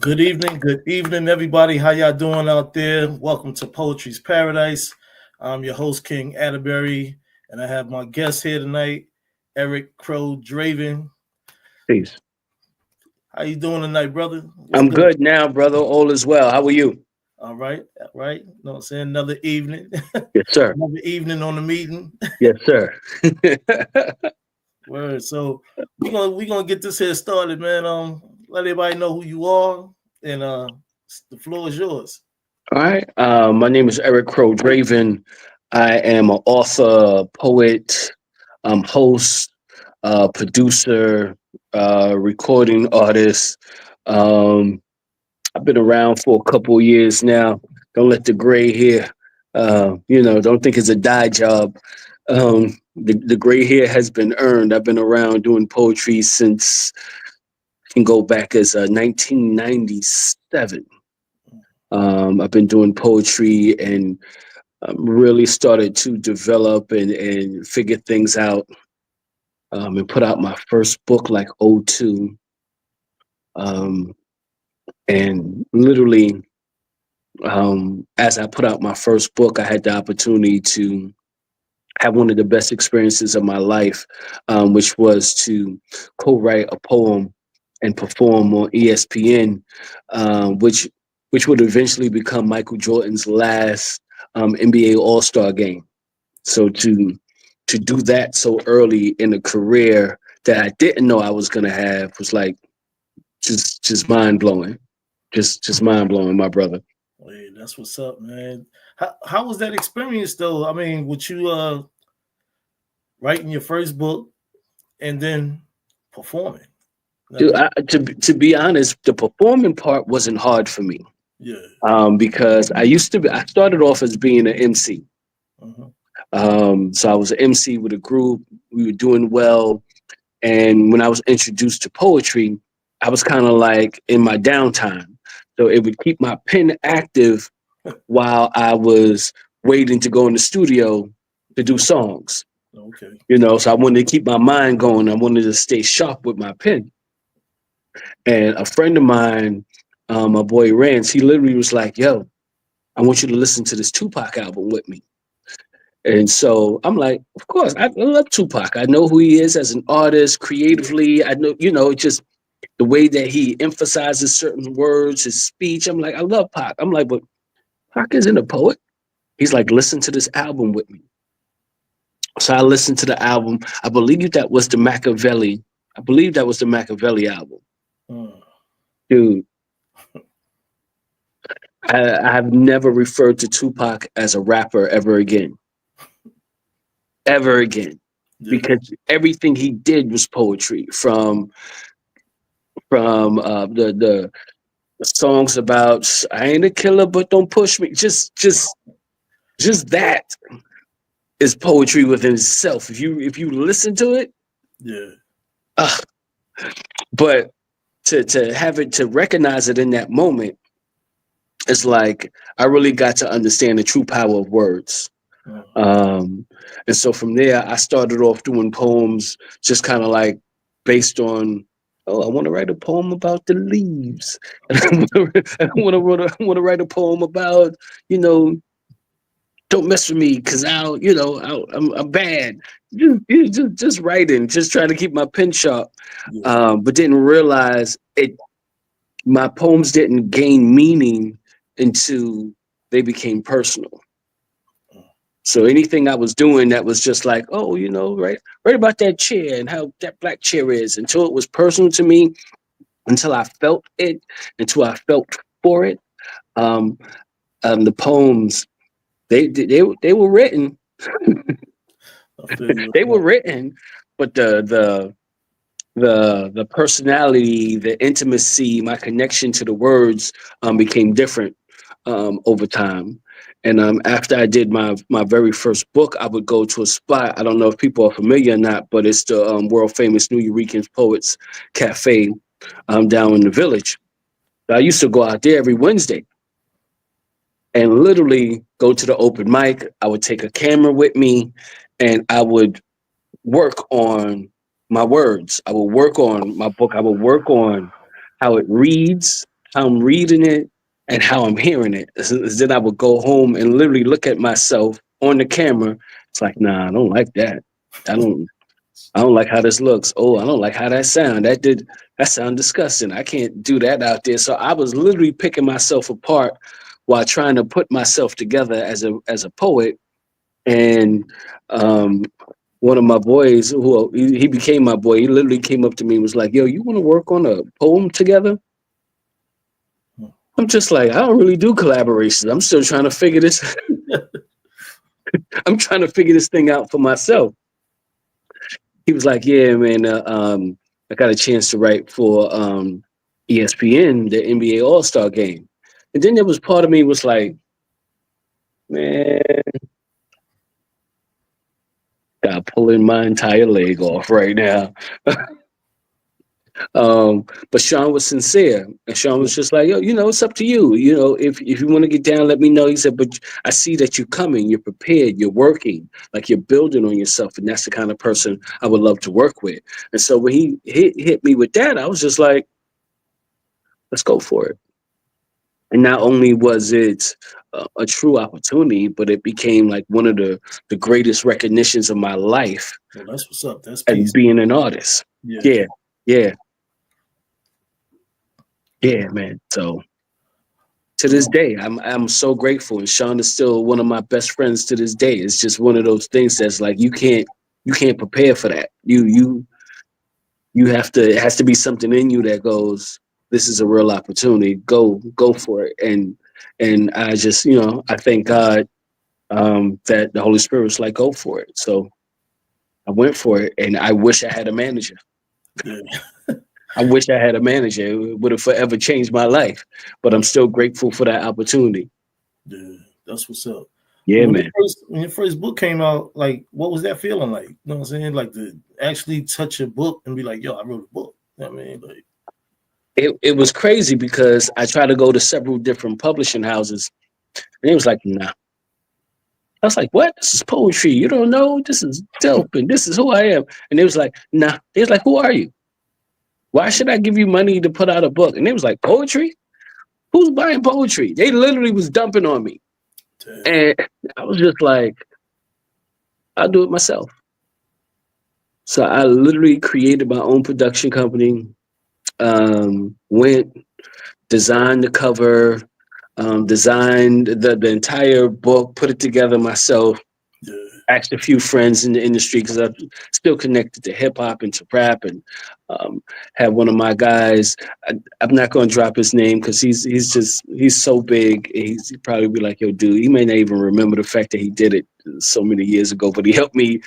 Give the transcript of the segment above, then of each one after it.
Good evening, everybody. How y'all doing out there? Welcome to Poetry's Paradise. I'm your host, King Atterbury, and I have my guest here tonight, Eric Crow Draven. Peace. How you doing tonight, brother? What's I'm good? good now, brother. All is well. How are you? All right. You know what I'm saying? Another evening. Yes, sir. Another evening on the meeting. Yes, sir. Word. So we're gonna get this here started, man. Let everybody know who you are, and the floor is yours. All right. My name is Eric Crow Draven. I am an author, poet, host, producer, recording artist. Um, I've been around for a couple of years now. Don't let the gray hair, don't think it's a dye job. The gray hair has been earned. I've been around doing poetry since can go back as 1997. I've been doing poetry and really started to develop and figure things out and put out my first book like '02. Um, and literally, as I put out my first book, I had the opportunity to have one of the best experiences of my life, which was to co-write a poem and perform on ESPN, which would eventually become Michael Jordan's last NBA All-Star game. So to do that so early in a career that I didn't know I was gonna have was like just mind blowing, just mind blowing, my brother. Hey, that's what's up, man. How was that experience though? I mean, with you writing your first book and then performing? I Dude, mean, to be honest, the performing part wasn't hard for me. yeah. Because I started off as being an MC. Uh-huh. So I was an MC with a group. We were doing well. And when I was introduced to poetry, I was kind of like in my downtime. So it would keep my pen active while I was waiting to go in the studio to do songs. Okay. So I wanted to keep my mind going. I wanted to stay sharp with my pen. And a friend of mine, my boy Rance, he literally was like, yo, I want you to listen to this Tupac album with me. And so I'm like, of course, I love Tupac. I know who he is as an artist, Yeah. creatively. I know, just the way that he emphasizes certain words, his speech. I'm like, I love Pac. I'm like, but Pac isn't a poet. He's like, listen to this album with me. So I listened to the album. I believe that was the Machiavelli. I believe that was the Machiavelli album. Uh, Dude, I have never referred to Tupac as a rapper ever again. Ever again. yeah. Because everything he did was poetry from the songs about I ain't a killer but don't push me. Just that is poetry within itself. If you listen to it, Yeah. uh, but to have it to recognize it in that moment, it's like I really got to understand the true power of words. Uh, Um, and so from there, I started off doing poems, just kind of like based on, oh, I want to write a poem about the leaves, and I want to write a poem about, you know, don't mess with me because I'm bad. Just writing, just trying to keep my pen sharp, yeah. but didn't realize it. My poems didn't gain meaning until they became personal. So anything I was doing that was just like, oh, right about that chair and how that black chair is, until it was personal to me, until I felt it, until I felt for it. Um, the poems they were written, I feel you. they were written, but the personality, the intimacy, my connection to the words became different over time. And after I did my very first book, I would go to a spot. I don't know if people are familiar or not, but it's the world famous New Eurekan Poets Cafe down in the village. I used to go out there every Wednesday and literally go to the open mic. I would take a camera with me and I would work on my words. I will work on my book. I will work on how it reads. how I'm reading it and how I'm hearing it. Then I would go home and literally look at myself on the camera. It's like, nah, I don't like that. I don't I don't like how this looks. Oh, I don't like how that sound. That sound disgusting. I can't do that out there. So I was literally picking myself apart while trying to put myself together as a poet. And um, one of my boys, who he became my boy, he literally came up to me and was like, "Yo, you want to work on a poem together?" I'm just like, I don't really do collaborations. I'm still trying to figure this. I'm trying to figure this thing out for myself. He was like, "Yeah, man, I got a chance to write for ESPN, the NBA All Star Game." And then there was part of me was like, "Man, got pulling my entire leg off right now." But Sean was sincere, and Sean was just like, "Yo, it's up to you. If you want to get down, let me know." He said, "But I see that you're coming, you're prepared, you're working, like you're building on yourself, and that's the kind of person I would love to work with." And so when he hit me with that, I was just like, "Let's go for it." And not only was it a true opportunity, but it became like one of the greatest recognitions of my life Well, that's what's up. That's as peace. being an artist. Yeah. Yeah, yeah, yeah, man. So to this Um, day, I'm so grateful, and Sean is still one of my best friends to this day. It's just one of those things that's like you can't prepare for that. You have to. It has to be something in you that goes, "This is a real opportunity. Go for it." And I just I thank God that the Holy Spirit was like, "Go for it." So I went for it, and I wish I had a manager. yeah. I wish I had a manager. It would have forever changed my life. But I'm still grateful for that opportunity. Yeah. That's what's up. Yeah, When man. your first book came out, like, what was that feeling like? You know what I'm saying? Like to actually touch a book and be like, "Yo, I wrote a book." You know what I mean, like, It was crazy because I tried to go to several different publishing houses, and it was like, nah. I was like, what? This is poetry. You don't know? This is dope, and this is who I am. And it was like, nah. They was like, who are you? Why should I give you money to put out a book? And it was like, poetry? Who's buying poetry? They literally was dumping on me. damn. And I was just like, I'll do it myself. So I literally created my own production company, went, designed the cover, designed the entire book, put it together myself, Yeah. asked a few friends in the industry because I'm still connected to hip hop and to rap, and um, had one of my guys. I'm not going to drop his name because he's so big. He'd probably be like, "Yo, dude," he may not even remember the fact that he did it so many years ago, but he helped me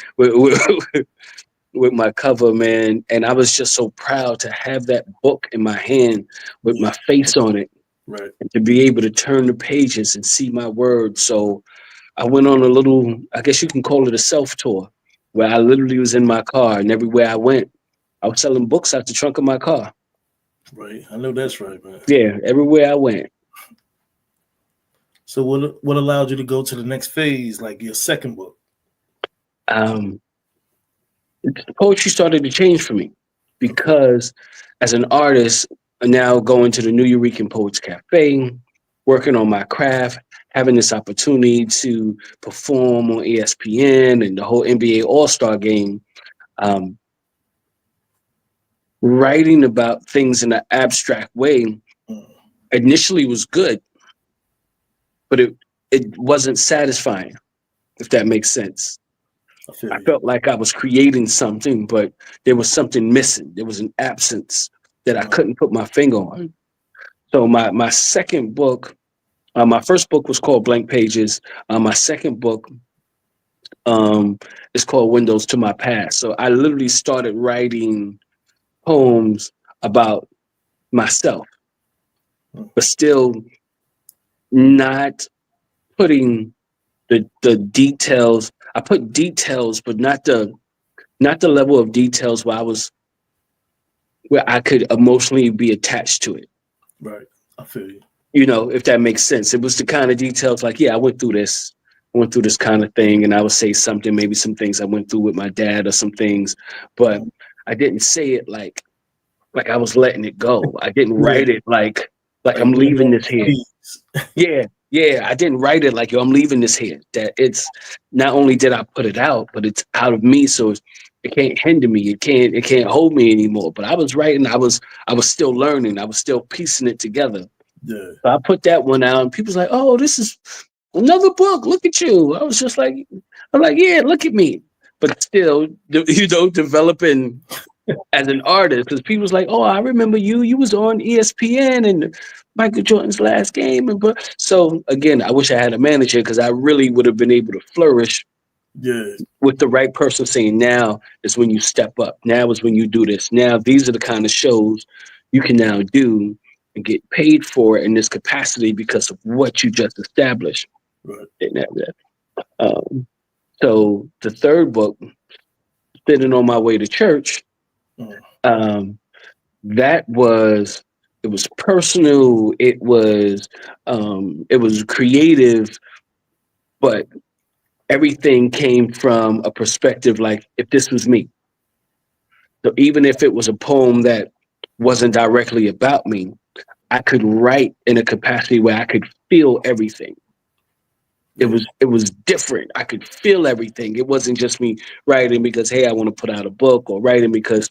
with my cover, man. And I was just so proud to have that book in my hand with Yeah. my face on it Right. and to be able to turn the pages and see my words. So I went on a little, I guess you can call it a self tour, where I literally was in my car, and everywhere I went, I was selling books out the trunk of my car. Right. I know that's right, man. Yeah, everywhere I went. So what allowed you to go to the next phase, like your second book? Um, Poetry started to change for me Okay. because as an artist, now going to the New Eurekan Poets Cafe, working on my craft, having this opportunity to perform on ESPN and the whole NBA All Star game, um, writing about things in an abstract way Mm, initially was good, but it wasn't satisfying, if that makes sense. I feel I you. felt like I was creating something, but there was something missing. There was an absence that I Mm, couldn't put my finger on. So my second book, my first book was called Blank Pages. My second book um, is called Windows to My Past. So I literally started writing poems about myself, mm, but still not putting the details. I put details, but not the level of details where I could emotionally be attached to it. right. I feel you. If that makes sense. It was the kind of details like, yeah, I went through this. I went through this kind of thing, and I would say something, maybe some things I went through with my dad or some things, but Mm, I didn't say it like I was letting it go. I didn't yeah. write it like. Like Like I'm laying leaving down this the here. seeds. Yeah, yeah. I didn't write it like, yo, I'm leaving this here. That it's not only did I put it out, but it's out of me. So it can't hinder me. It can't hold me anymore. But I was writing, I was still learning. I was still piecing it together. Yeah, So I put that one out and people's like, oh, this is another book. Look at you. I was just like, I'm like, yeah, look at me. But still, developing as an artist, because people's like, oh, I remember you. You was on ESPN and Michael Jordan's last game. And but so again, I wish I had a manager because I really would have been able to flourish yeah, with the right person saying, now is when you step up. Now is when you do this. Now these are the kind of shows you can now do and get paid for in this capacity because of what you just established. right. And um, so the third book, sitting on my way to church, Mm, um, that was it was personal. It was creative, but everything came from a perspective like if this was me. So even if it was a poem that wasn't directly about me, I could write in a capacity where I could feel everything. It yeah, was it was different. I could feel everything. It wasn't just me writing because hey, I want to put out a book or writing because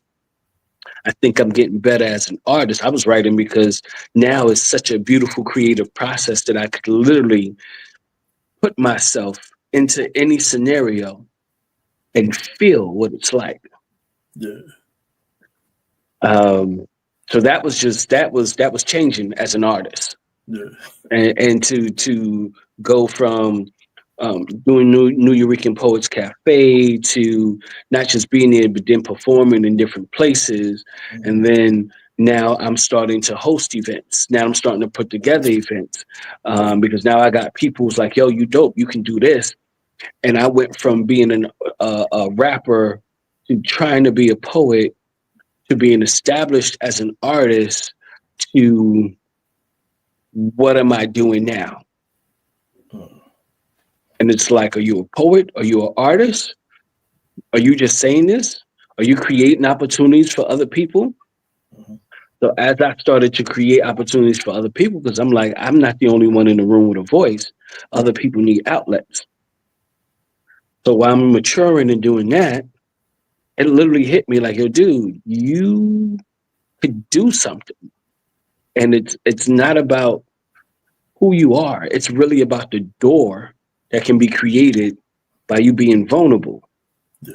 I think I'm getting better as an artist. I was writing because now it's such a beautiful creative process that I could literally put myself into any scenario and feel what it's like. yeah, Um, so that was changing as an artist, yeah, and to go from doing New Eurekan Poets Cafe to not just being there, but then performing in different places. mhm, And then now I'm starting to host events. Now I'm starting to put together events yeah, because now I got people who's like, yo, you dope, you can do this. And I went from being a rapper to trying to be a poet to being established as an artist to what am I doing now? mm, And it's like, are you a poet? Are you an artist? Are you just saying this? Are you creating opportunities for other people? mhm, So as I started to create opportunities for other people, because I'm like, I'm not the only one in the room with a voice. Other people need outlets. So while I'm maturing and doing that, it literally hit me like, yo, dude, you could do something. And it's not about who you are. It's really about the door that can be created by you being vulnerable. yeah,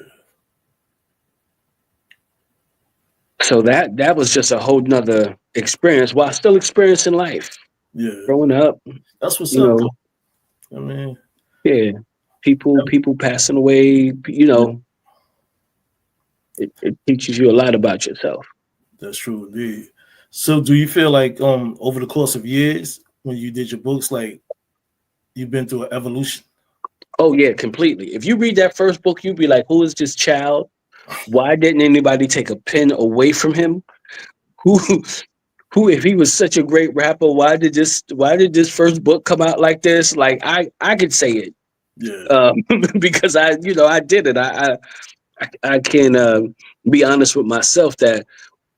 So that was just a whole nother experience while still experiencing life. yeah. Growing up, That's what's you up, know, though. I mean, yeah, people passing away, yeah, it teaches you a lot about yourself. that's true indeed. So, do you feel like over the course of years when you did your books, like you've been through an evolution? Oh yeah, completely. If you read that first book, you'd be like, who is this child? Why didn't anybody take a pen away from him? Who who if he was such a great rapper, why did this first book come out like this? Like I could say it. Yeah, Um, because I did it. I can be honest with myself that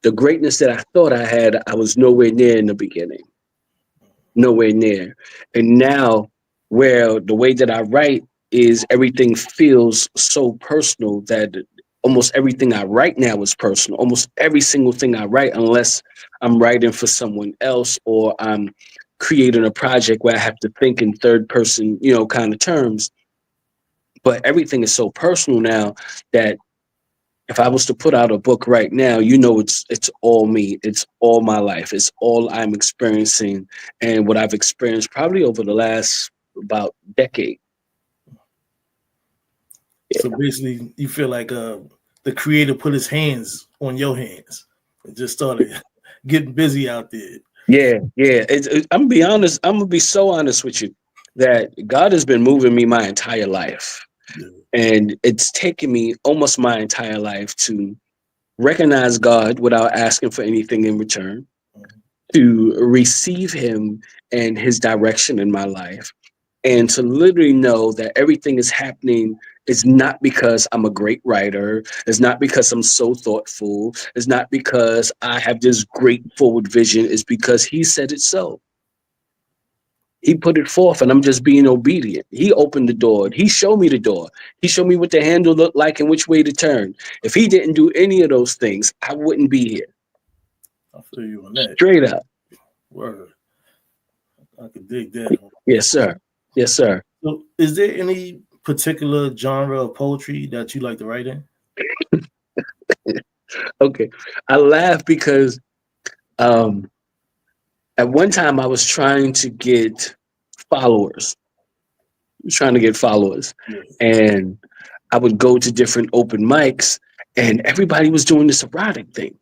the greatness that I thought I had, I was nowhere near in the beginning, nowhere near. And now, where the way that I write is everything feels so personal that almost everything I write now is personal. Almost every single thing I write, unless I'm writing for someone else or I'm creating a project where I have to think in third person, kind of terms. But everything is so personal now that if I was to put out a book right now, it's all me. It's all my life. It's all I'm experiencing and what I've experienced probably over the last about decade. so basically, you feel like the creator put his hands on your hands and just started getting busy out there. Yeah, yeah. I'm gonna be honest. I'm gonna be so honest with you that God has been moving me my entire life, Yeah, and it's taken me almost my entire life to recognize God without asking for anything in return, mhm, to receive Him and His direction in my life, and to literally know that everything is happening It's not because I'm a great writer. It's not because I'm so thoughtful. It's not because I have this great forward vision. It's because he said it so. He put it forth, and I'm just being obedient. He opened the door. He showed me the door. He showed me what the handle looked like and which way to turn. If he didn't do any of those things, I wouldn't be here. I feel you on that. Straight up. Word. I could dig that. Yes, sir. Yes, sir. So, is there any particular genre of poetry that you like to write in? Okay. I laugh because um, at one time I was trying to get followers. I was trying to get followers. Yeah. And I would go to different open mics, and everybody was doing this erotic thing.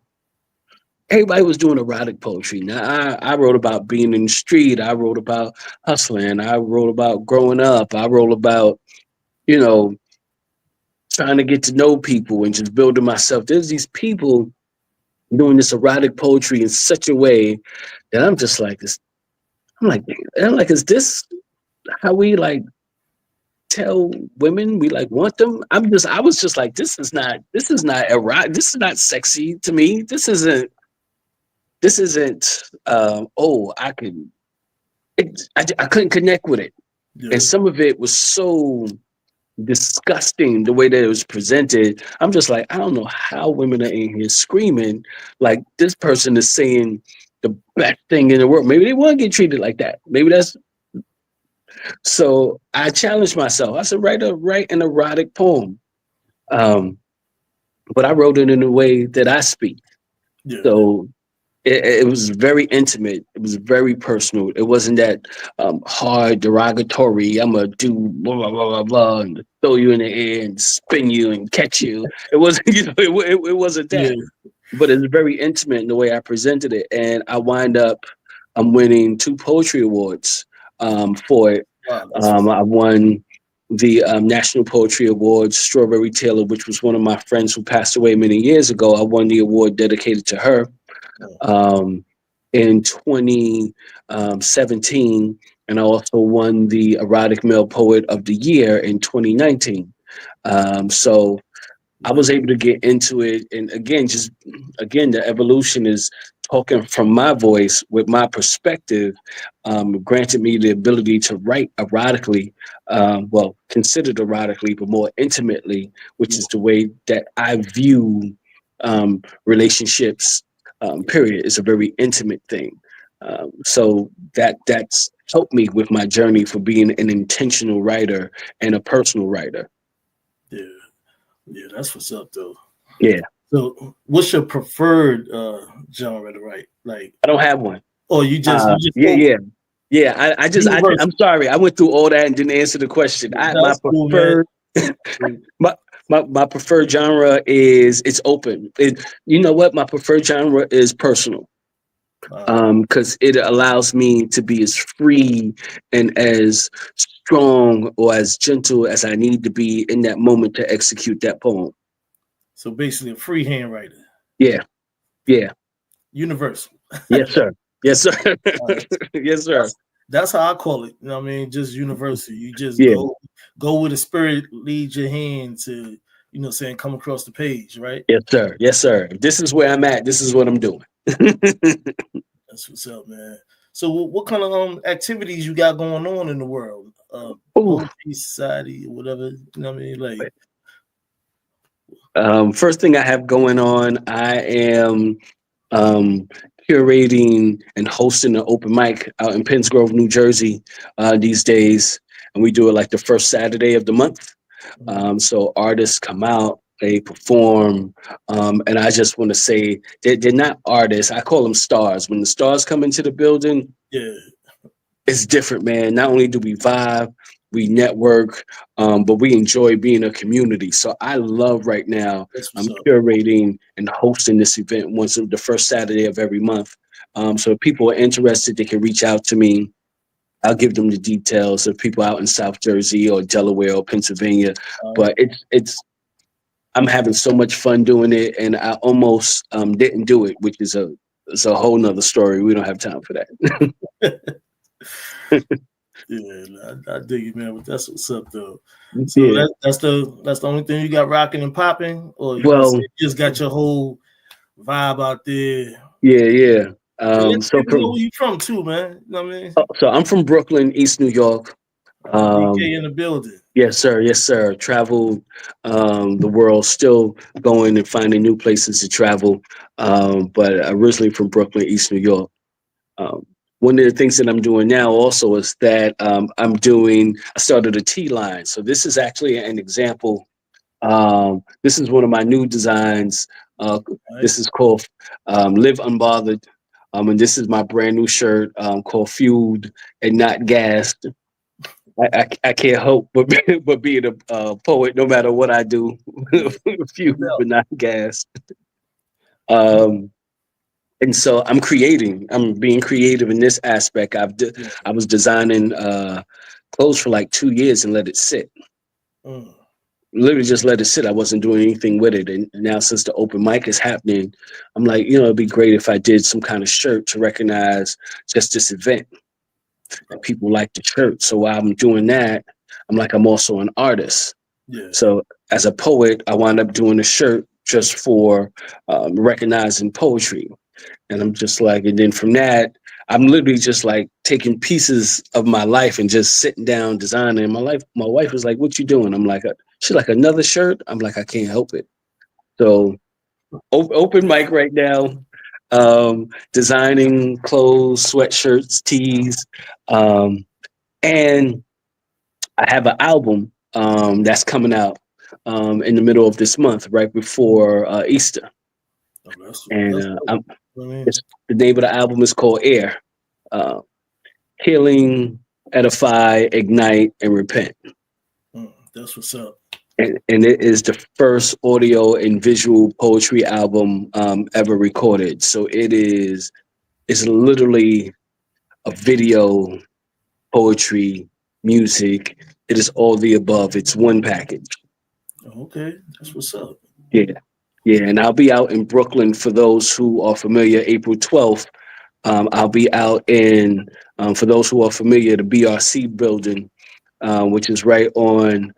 Everybody was doing erotic poetry. Now, I wrote about being in the street. I wrote about hustling. I wrote about growing up. I wrote about, you know, trying to get to know people and just building myself. There's these people doing this erotic poetry in such a way that I'm just like this. I'm like, is this how we like tell women we like want them? I was just like, this is not erotic. This is not sexy to me. This isn't. Oh, I can. I couldn't connect with it, Yeah. and some of it was so disgusting the way that it was presented. I'm just like, I don't know how women are in here screaming like this person is saying the best thing in the world. Maybe they want to get treated like that. Maybe that's so. I challenged myself. I said, write an erotic poem. Um, but I wrote it in a way that I speak. Yeah. So it was very intimate. It was very personal. It wasn't that hard, derogatory. I'm gonna do blah blah blah blah blah and throw you in the air and spin you and catch you. It wasn't, it wasn't Yeah. that. But it's very intimate in the way I presented it, and I wind up winning 2 poetry awards for it. Wow. I won the National Poetry Awards, Strawberry Taylor, which was one of my friends who passed away many years ago. I won the award dedicated to her um, in 2017, and I also won the Erotic Male Poet of the Year in 2019. So I was able to get into it, and again, the evolution is talking from my voice with my perspective. Granted me the ability to write erotically, well, considered erotically, but more intimately, which is the way that I view relationships. Period, is a very intimate thing. So that's helped me with my journey for being an intentional writer and a personal writer. Yeah. Yeah. That's what's up, though. Yeah. So, what's your preferred genre to write? Like, I don't have one. oh, you just Yeah, yeah, yeah. I'm universal. sorry. I went through all that and didn't answer the question. My That's cool, man. preferred, my, my preferred genre is it's open. You know what? My preferred genre is personal. Because it allows me to be as free and as strong or as gentle as I need to be in that moment to execute that poem. So basically, a freehand writer, Yeah, yeah, universal. yes, sir. Yes, sir. Uh, Yes, sir. that's how I call it. You know what I mean? Just universal. You just Yeah. go where the spirit leads your hand to, saying come across the page, right? Yes, sir. Yes, sir. If this is where I'm at, this is what I'm doing. That's what's up, man. So what kind of activities you got going on in the world? Ooh. Poetry society or whatever. You know what I mean? Like First thing I have going on, I am um, curating and hosting an open mic out in Penns Grove, New Jersey these days. And we do it like the first Saturday of the month. So artists come out, they perform. And I just want to say they're not artists. I call them stars. When the stars come into the building, yeah, it's different, man. Not only do we vibe, we network, but we enjoy being a community. So I love right now. that's I'm what's up. curating and hosting this event once the first Saturday of every month. So if people are interested, they can reach out to me. I'll give them the details of people out in South Jersey or Delaware or Pennsylvania. But I'm having so much fun doing it, and I almost didn't do it, which is a whole nother story. We don't have time for that. Yeah, I dig you, man. But that's what's up, though. So Yeah. that's the only thing you got rocking and popping, or you Well, just got your whole vibe out there. yeah, yeah. And let So people know from where you from too, man. You know what I mean? so I'm from Brooklyn, East New York. DK Um, in the building. yes, sir. Yes, sir. Traveled the world, still going and finding new places to travel. But originally from Brooklyn, East New York. Um, one of the things that I'm doing now also is that I started a tea line. So this is actually an example. This is one of my new designs. Right? This is called Live Unbothered. And this is my brand new shirt called Fueled and Not Gassed. I can't help but but being a poet, no matter what I do, Yeah, no fueled doubt. but not gassed. Um, and so I'm creating. I'm being creative in this aspect. Yeah. I was designing clothes for like 2 years and let it sit. Mm, Literally just let it sit. I wasn't doing anything with it. And now since the open mic is happening, I'm like, it'd be great if I did some kind of shirt to recognize just this event. And people like the shirt. So while I'm doing that, I'm like, I'm also an artist. yeah. So as a poet, I wound up doing a shirt just for recognizing poetry. And I'm just like, and then from that, I'm literally just like taking pieces of my life and just sitting down designing. And my wife was like, "What you doing?" I'm like, "She's like another shirt." I'm like, "I can't help it." So open mic right now, designing clothes, sweatshirts, tees, um, and I have an album that's coming out in the middle of this month, right before Easter. Oh, And that's dope. I mean, it's the name of the album is called Air. Uh, Healing, Edify, Ignite, and Repent. that's what's up. And it is the first audio and visual poetry album ever recorded. So it's literally a video, poetry, music. It is all the above. It's one package. Oh, okay, that's what's up. Yeah. Yeah. And I'll be out in Brooklyn for those who are familiar, April 12th. I'll be out in, for those who are familiar, the BRC building, which is right on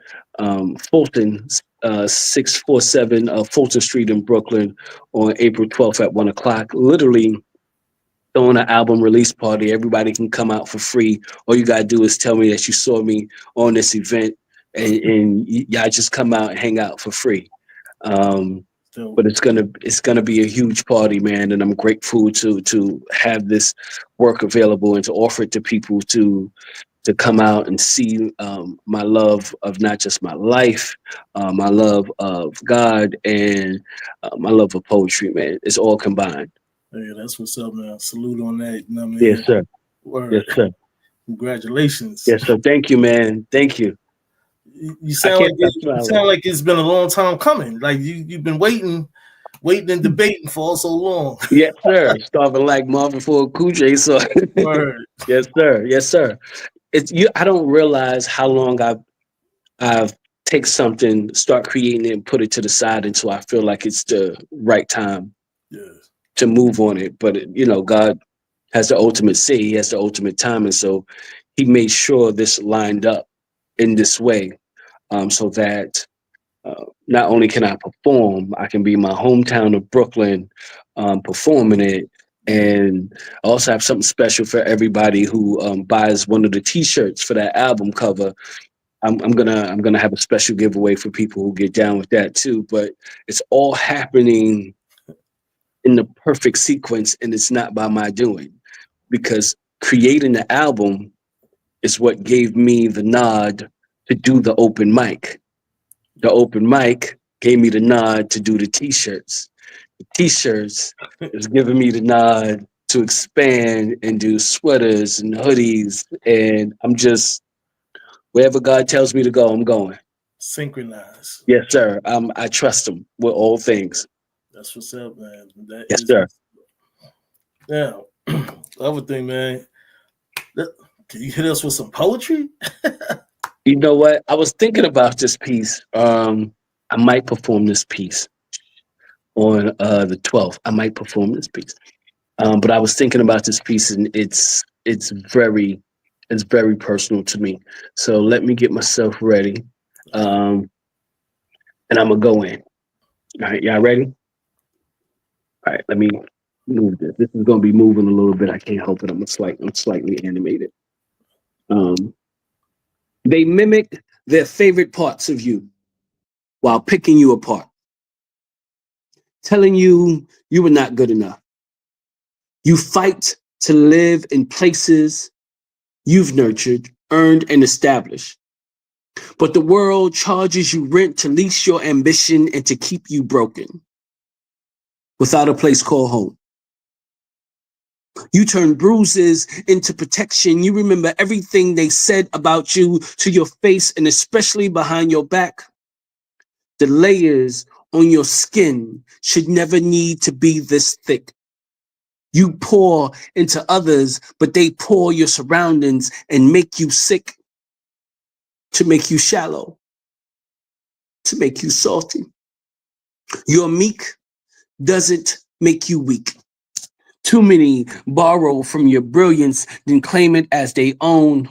Fulton, 647 Fulton Street in Brooklyn on April 12th at 1 o'clock. Literally throwing an album release party. Everybody can come out for free. All you got to do is tell me that you saw me on this event and y'all just come out and hang out for free. Um, So but it's gonna be a huge party, man, and I'm grateful to have this work available and to offer it to people to come out and see my love of not just my life, my love of God, and my love of poetry, man. It's all combined. yeah, that's what's up, man. Salute on that. You know what I Yes, mean? sir. Yes, Word. sir. Congratulations. Yes, sir. Thank you, man. Thank you. You I sound can't like stop you smiling. sound like it's been a long time coming. Like you've been waiting and debating for so long. Yes, sir. Starving like Marvin for a Cool J. So, Word. yes, sir. Yes, sir. It's you. I don't realize how long I've take something, start creating it, and put it to the side until I feel like it's the right time Yes. to move on it. But God has the ultimate say. He has the ultimate time, and so He made sure this lined up in this way, so that not only can I perform, I can be in my hometown of Brooklyn, performing it. And I also have something special for everybody who buys one of the T-shirts for that album cover. I'm gonna have a special giveaway for people who get down with that too. But it's all happening in the perfect sequence, and it's not by my doing, because creating the album is what gave me the nod to do the open mic. The open mic gave me the nod to do the t-shirts. The t-shirts is giving me the nod to expand and do sweaters and hoodies. And I'm just wherever God tells me to go, I'm going. Synchronize. Yes, sir. I trust him with all things. That's what's up, man. That Yes, is sir. now. Other thing, man. that- Can you hit us with some poetry? You know what? I was thinking about this piece. I might perform this piece on the 12th. I might perform this piece. But I was thinking about this piece, and it's very It's very personal to me. So let me get myself ready. And I'm gonna go in. All right, y'all ready? All right, let me move this. This is gonna be moving a little bit. I can't help it. I'm slightly animated. Um, they mimic their favorite parts of you while picking you apart, telling you you were not good enough. You fight to live in places you've nurtured, earned, and established. But the world charges you rent to lease your ambition and to keep you broken without a place called home. You turn bruises into protection. You remember everything they said about you to your face and especially behind your back. The layers on your skin should never need to be this thick. You pour into others, but they pour your surroundings and make you sick, to make you shallow, to make you salty. Your meek doesn't make you weak. Too many borrow from your brilliance, then claim it as they own.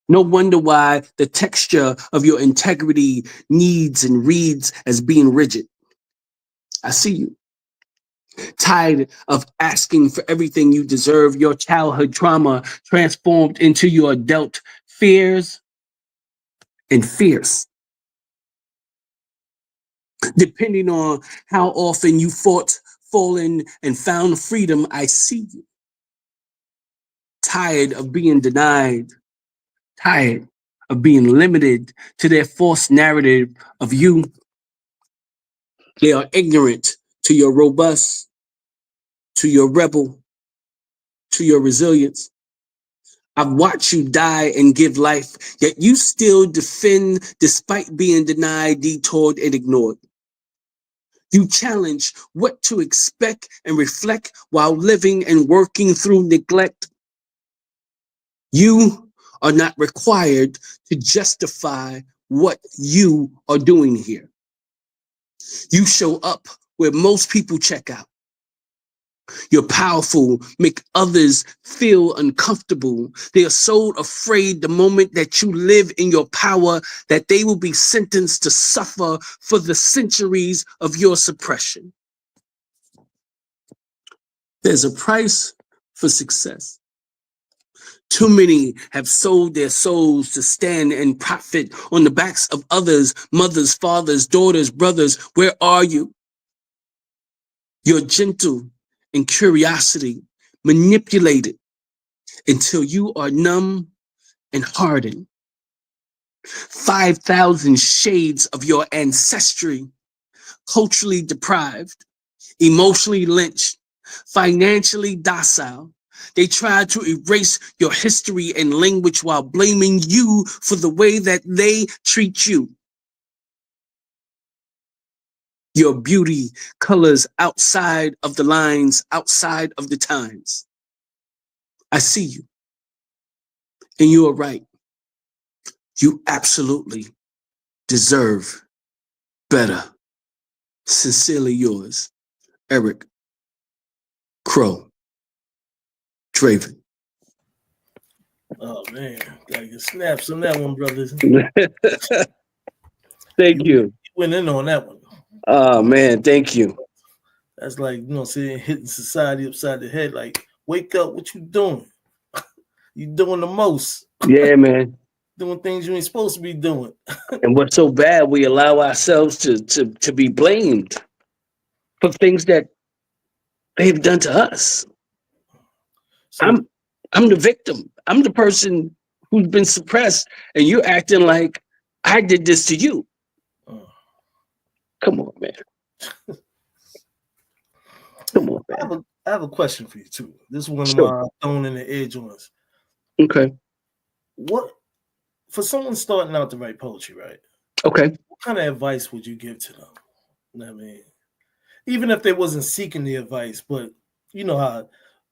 No wonder why the texture of your integrity needs and reads as being rigid. I see you. Tired of asking for everything you deserve, your childhood trauma transformed into your adult fears and fierce. Depending on how often you fought, fallen, and found freedom, I see you. Tired of being denied, tired of being limited to their false narrative of you. They are ignorant to your robust, to your rebel, to your resilience. I've watched you die and give life, yet you still defend despite being denied, detoured, and ignored. You challenge what to expect and reflect while living and working through neglect. You are not required to justify what you are doing here. You show up where most people check out. You're powerful, make others feel uncomfortable. They are so afraid the moment that you live in your power that they will be sentenced to suffer for the centuries of your suppression. There's a price for success. Too many have sold their souls to stand and profit on the backs of others, mothers, fathers, daughters, brothers. Where are you? You're gentle and curiosity, manipulated until you are numb and hardened. 5,000 shades of your ancestry, culturally deprived, emotionally lynched, financially docile. They try to erase your history and language while blaming you for the way that they treat you. Your beauty colors outside of the lines, outside of the times. I see you. And you are right. You absolutely deserve better. Sincerely yours, Eric Crow Draven. Oh man, gotta get snaps on that one, brothers. Thank you. You went in on that one. Oh man, thank you. That's like, saying hitting society upside the head. Like, wake up! What you doing? You doing the most. Yeah, man. Doing things you ain't supposed to be doing. And what's so bad, we allow ourselves to be blamed for things that they've done to us. So, I'm the victim. I'm the person who's been suppressed, and you're acting like I did this to you. Come on, man. Come on, man. I have a question for you too. This is one of Sure. my thrown in the edge ones. Okay. What for someone starting out to write poetry, right? Okay. What kind of advice would you give to them? You know what I mean, even if they wasn't seeking the advice, but you know how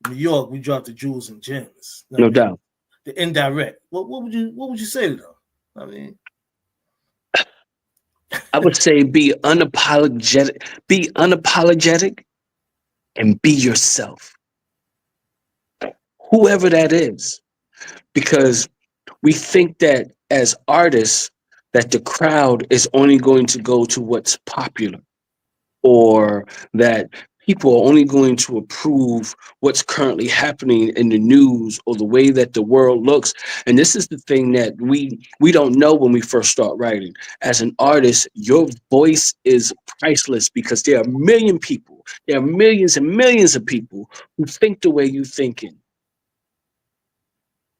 New York we drop the jewels and gems. You know No what I mean? doubt. The indirect. What would you say to them? I mean, I would say be unapologetic, and be yourself. Whoever that is. because we think that as artists that the crowd is only going to go to what's popular, or that people are only going to approve what's currently happening in the news or the way that the world looks. And this is the thing that we don't know when we first start writing. As an artist, your voice is priceless, because there are a million people, there are millions and millions of people who think the way you thinking.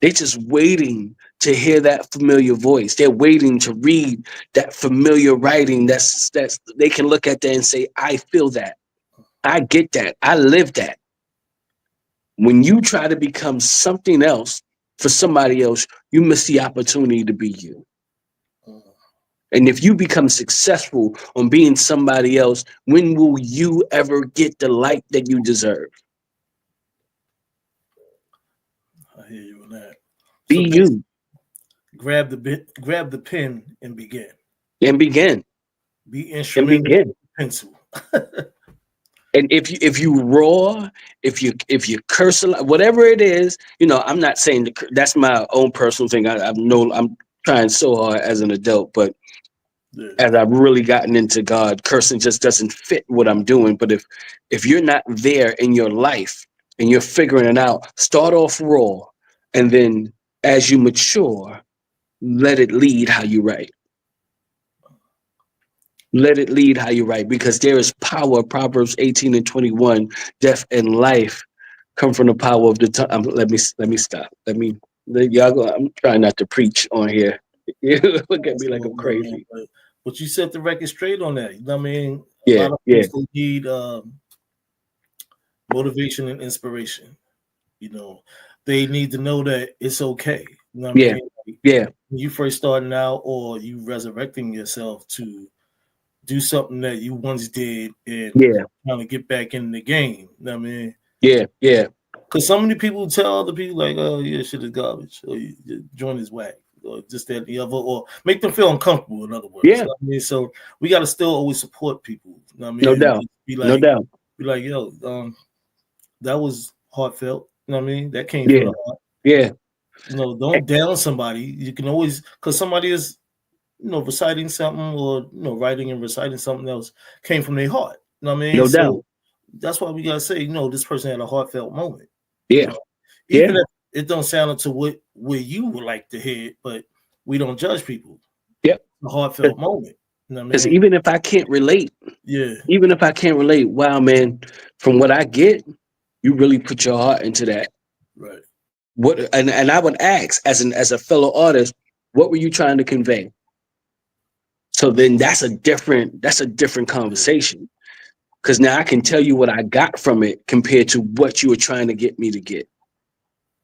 They're just waiting to hear that familiar voice. They're waiting to read that familiar writing. That's they can look at that and say, I feel that. I get that. I live that. When you try to become something else for somebody else, you miss the opportunity to be you. And if you become successful on being somebody else, when will you ever get the light that you deserve? I hear you on that. Be So you grab the pen and begin. and begin Be and instrumental with begin. the pencil. And if you roar, if you curse a lot, whatever it is, I'm not saying that's my own personal thing. I know I'm trying so hard as an adult, but Yeah. as I've really gotten into God, cursing just doesn't fit what I'm doing. But if you're not there in your life and you're figuring it out, start off raw, and then as you mature, let it lead how you write. Let it lead how you write, because there is power. Proverbs 18:21, death and life come from the power of the tongue. Let me stop. Y'all go. I'm trying not to preach on here. You look at me like So, I'm you know what I mean? crazy. But you set the record straight on that. You know what I mean? A Yeah, lot of yeah, folks they need motivation and inspiration. You know, they need to know that it's okay. You know what I yeah, mean? Like, yeah, when you first starting out, or you resurrecting yourself to do something that you once did and yeah, trying to get back in the game. You know what I mean? yeah, yeah, Because so many people tell other people like, "Oh, yeah, shit is garbage," or "Join is whack," or just that and the other, or make them feel uncomfortable. In other words, yeah. you know what I mean, so we got to still always support people. You know what I No mean? And doubt, just no doubt. be like, yo, that was heartfelt. You know what I mean? That came from Yeah, the heart. yeah, Don't down somebody. You can always, because somebody is, reciting something, or writing and reciting something else came from their heart. You know what I mean? no doubt. So that's why we gotta say, this person had a heartfelt moment. You Yeah, know, yeah, even if it don't sound to what where you would like to hear it, but we don't judge people. yeah. A heartfelt moment. You know what I Because mean? even if I can't relate, Yeah, wow, man, from what I get, you really put your heart into that. right. What and I would ask, as a fellow artist, what were you trying to convey? So then that's a different Yeah. conversation. Because now I can tell you what I got from it compared to what you were trying to get me to get.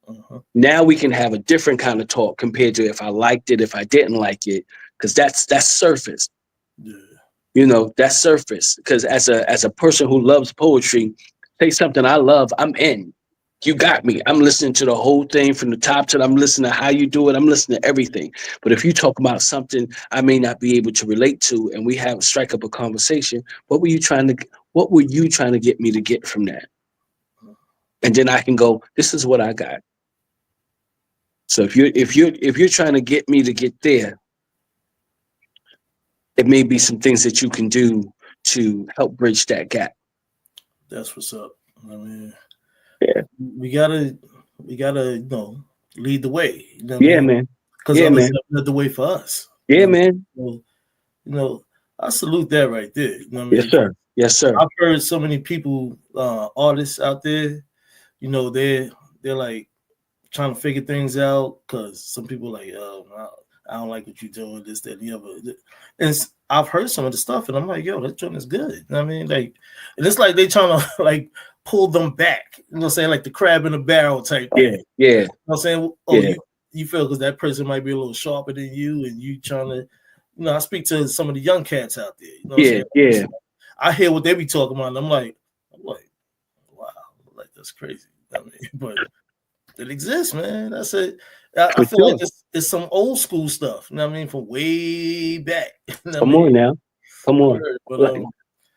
Uh-huh. Now we can have a different kind of talk compared to if I liked it, if I didn't like it, because that's surface. Yeah. That's surface. Because as a person who loves poetry, say something I love, I'm in. You got me. I'm listening to the whole thing from the top to I'm listening to how you do it. I'm listening to everything. But if you talk about something I may not be able to relate to, and we have strike up a conversation, what were you trying to get me to get from that? And then I can go, this is what I got. So if you're trying to get me to get there, it may be some things that you can do to help bridge that gap. That's what's up. I mean, Yeah. we gotta lead the way. You know what I Yeah, mean? man. Because Yeah, others man. have led the way for us. You Yeah, know what man. I mean? So, I salute that right there. You know what I Yes, mean? sir. Yes, sir. I've heard so many people, artists out there, they're like trying to figure things out, because some people like, I don't like what you're doing, this, that, and the other. And I've heard some of the stuff, and I'm like, yo, that joint is good. You know what I mean? Like, and it's like they trying to like pull them back. You know what I'm saying? Like the crab in a barrel type thing. Yeah, yeah, You know what I'm saying? Oh, yeah, you feel because that person might be a little sharper than you, and you trying to, I speak to some of the young cats out there. You know what I'm yeah, saying? yeah. I hear what they be talking about, and I'm like, wow, like that's crazy. I mean, but it exists, man. That's it. I For feel like sure. it's some old school stuff. You know what I mean? From way back. You know what I Come mean? on now. Come on. Word. But Like,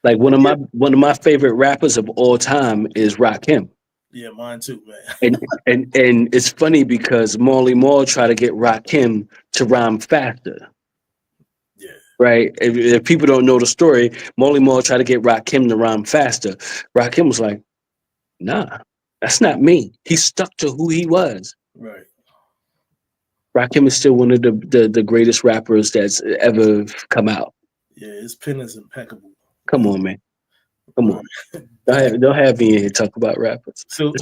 like one but of yeah, my one of my favorite rappers of all time is Rakim. Yeah, mine too, man. And it's funny because Marley Marl tried to get Rakim to rhyme faster. Yeah. Right? If people don't know the story, Marley Marl tried to get Rakim to rhyme faster. Rakim was like, nah, that's not me. He stuck to who he was. Right. Rakim is still one of the greatest rappers that's ever come out. Yeah, his pen is impeccable. Come on, man. Come Right. on. Don't have me in here talk about rappers. So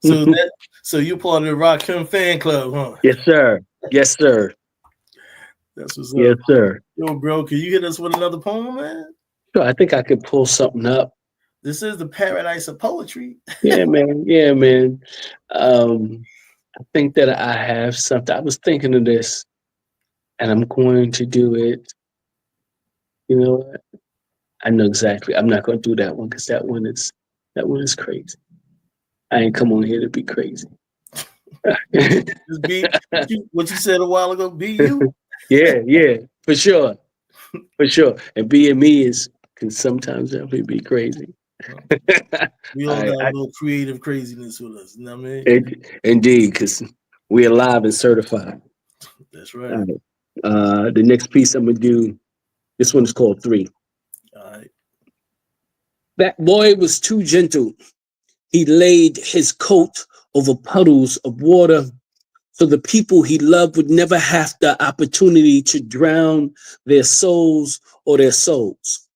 so that so you're part of the Rakim fan club, huh? Yes, sir. Yes, sir. That's what's Yes, up. sir. Yo, bro, can you hit us with another poem, man? So I think I could pull something up. This is the paradise of poetry. Yeah, man. Yeah, man. I think that I have something. I was thinking of this, and I'm going to do it. You know what? I know exactly. I'm not going to do that one because that one is crazy. I ain't come on here to be crazy. Just be what you said a while ago. Be you. Yeah, for sure, for sure. And being me can sometimes definitely be crazy. We all got a little creative craziness with us. You know what I mean? Indeed, because we're alive and certified. That's All right. right. The next piece I'm gonna do. This one is called 3. All right. That boy was too gentle. He laid his coat over puddles of water so the people he loved would never have the opportunity to drown their souls or their souls.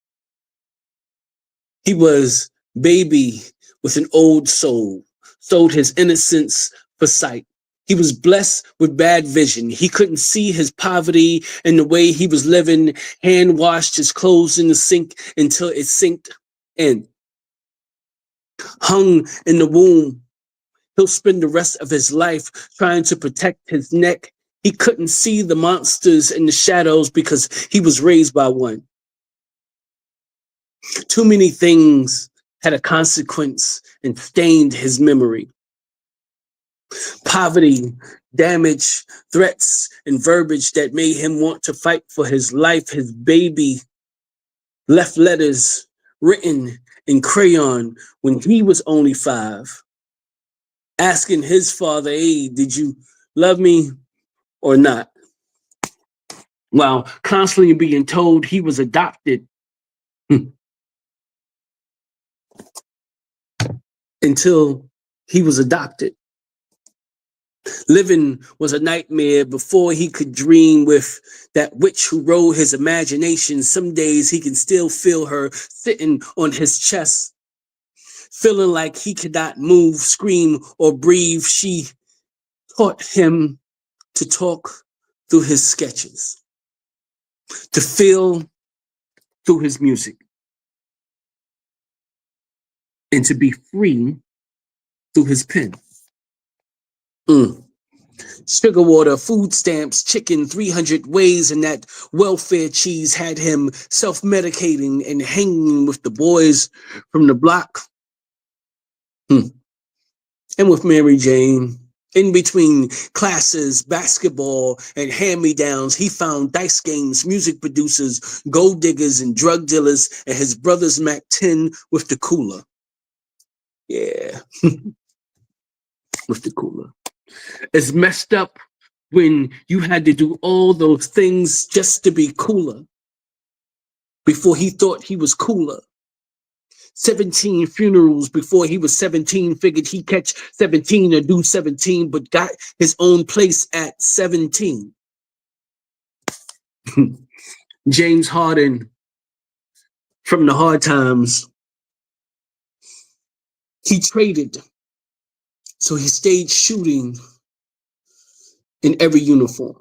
He was baby with an old soul, sold his innocence for sight. He was blessed with bad vision. He couldn't see his poverty and the way he was living, hand washed his clothes in the sink until it sinked in. Hung in the womb, he'll spend the rest of his life trying to protect his neck. He couldn't see the monsters in the shadows because he was raised by one. Too many things had a consequence and stained his memory. Poverty, damage, threats, and verbiage that made him want to fight for his life. His baby left letters written in crayon when he was only 5, asking his father, hey, did you love me or not? While constantly being told he was adopted until he was adopted. Living was a nightmare before he could dream with that witch who rode his imagination. Some days he can still feel her sitting on his chest, feeling like he could not move, scream, or breathe. She taught him to talk through his sketches, to feel through his music, and to be free through his pen. Sugar water, food stamps, chicken 300 ways, and that welfare cheese had him self-medicating and hanging with the boys from the block. And with Mary Jane. In between classes, basketball, and hand-me-downs, he found dice games, music producers, gold diggers, and drug dealers, and his brother's Mac 10 with the cooler. Yeah, with the cooler. It's messed up when you had to do all those things just to be cooler before he thought he was cooler. 17 funerals before he was 17, figured he'd catch 17 or do 17, but got his own place at 17. James Harden from the Hard Times. He traded, so he stayed shooting in every uniform.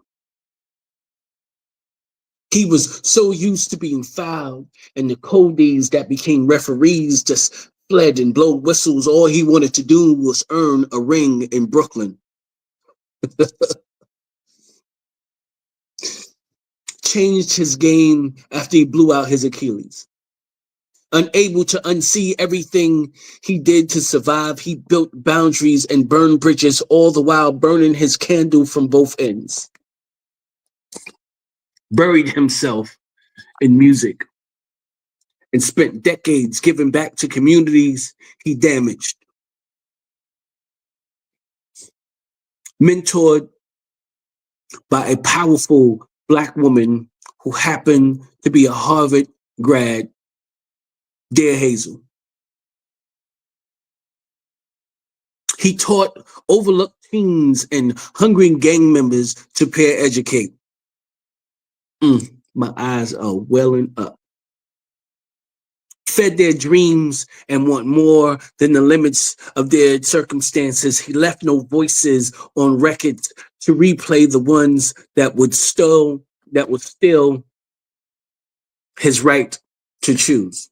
He was so used to being fouled, and the Codies that became referees just fled and blow whistles. All he wanted to do was earn a ring in Brooklyn. Changed his game after he blew out his Achilles. Unable to unsee everything he did to survive, he built boundaries and burned bridges, all the while burning his candle from both ends. Buried himself in music and spent decades giving back to communities he damaged. mentored by a powerful Black woman who happened to be a Harvard grad, Dear Hazel. He taught overlooked teens and hungry gang members to peer educate. My eyes are welling up. Fed their dreams and want more than the limits of their circumstances. He left no voices on records to replay the ones that would still his right to choose.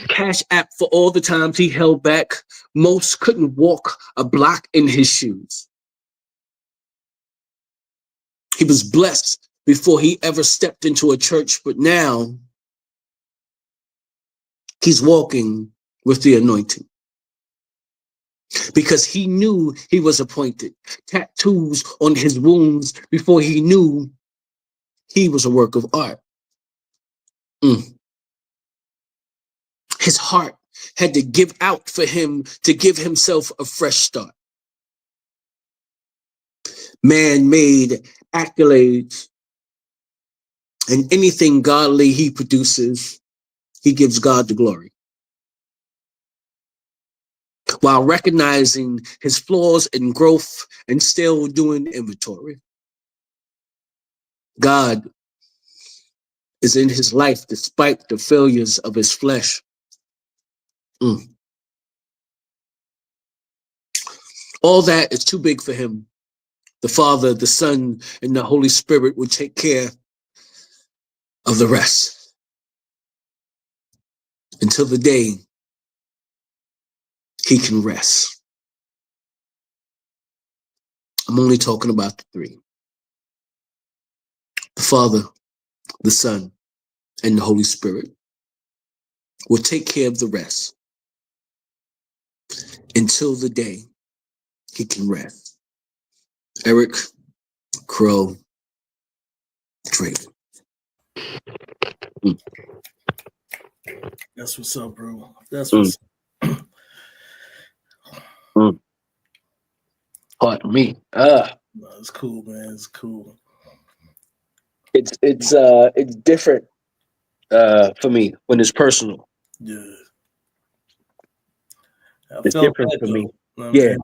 Cash app for all the times he held back. Most couldn't walk a block in his shoes. He was blessed before he ever stepped into a church, but now he's walking with the anointing because he knew he was appointed. Tattoos on his wounds before he knew he was a work of art. His heart had to give out for him to give himself a fresh start. Man-made accolades and anything godly he produces, he gives God the glory. While recognizing his flaws and growth and still doing inventory. God is in his life despite the failures of his flesh. All that is too big for him. The Father, the Son, and the Holy Spirit will take care of the rest until the day he can rest. I'm only talking about the three. The Father, the Son, and the Holy Spirit will take care of the rest until the day he can rest. Eric Crow Drake. That's what's up, bro. That's what's up. Pardon me. No, it's cool, man. It's cool. It's different for me when it's personal. Yeah. It's different for me. Yeah.